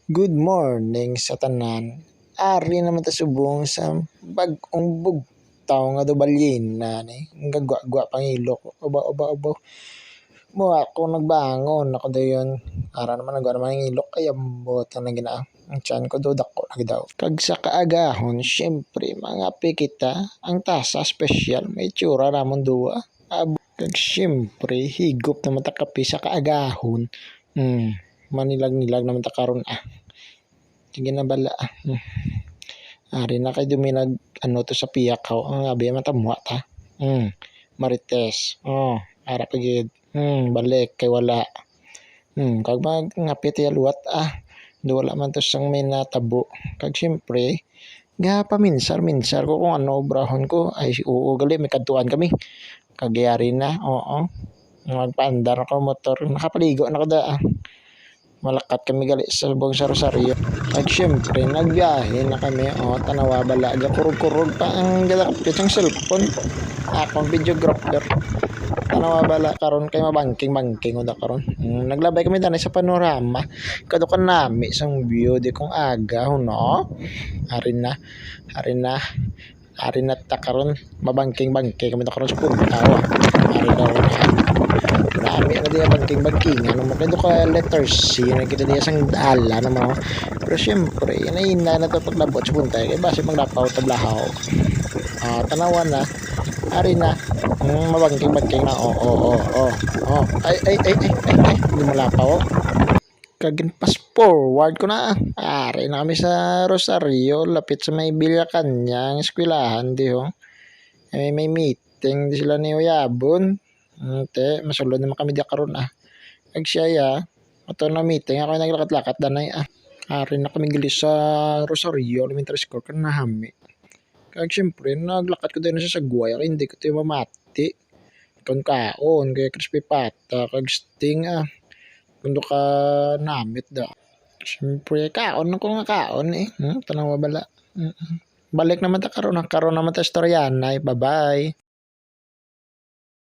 Good morning sa tanan. Ari naman ta subong sa bag-ong bugtaw nga do balyena ni. Ang gagwa-gwa pangilok. Oba. Mo ako nagbangon ako dayon. Ara naman nagwa naman ang ilok ay ambot ang gina. Ang tiyan ko do dako lagi daw. Kag sa kaagahon, syempre mga kita ang tasa special may tsura namon duwa. Kag syempre higop naman ta kape sa kaagahon. Manilag-nilag naman ta karon sige na bala. Ari na kay duminag ano to sa piyak ko. Abi man ta muha ta. Marites. Ara pa gid. Balik kay wala. Kag mag ngapit ya luwat do wala man to sang may natabo. Kag syempre ga paminsar ko kung ano obrahon ko ay oo gali may kadtuan kami. Kagyari na. Oo. Magpaandar ako motor. Nakapaligo na ko da. Malakat kami gali sa lubong sa Rosario. At syempre, nagbiyahe na kami. Tanawa bala. Kurog-kurog pa ang galakapit ng cellphone. Akong videographer. Tanawa bala karon kay mabangking da karon. Naglabay kami danay sa panorama. Kado kan nami sang view di kong aga no. Ari na ta karon mabangking kami da karon sa punta. Ari daw nami na diya bangking ano mo kaya ka letter C na kita diya sang ala na mo. Pero syempre inaina na to paglabot sa punta kay base maglapaw tablahaw. Tanawa na ari na mabangking na ay hindi malapaw kagin pass forward ko na ari na kami sa Rosario lapit sa may Bilyakan yang eskwelahan di may meeting di sila ni Uyabon masulod naman kami di karon kag siya ato na meeting ako naglakat-lakat danay ari na kami gali sa Rosario elementary school kan nahami kag syempre naglakat ko din sa Sagway kay hindi ko tayo mamati kaon kay crispy pata kag sting kundo ka namit da syempre kaon ko nga kaon tanawa bala balik naman ta karon naman ta istorya bye bye.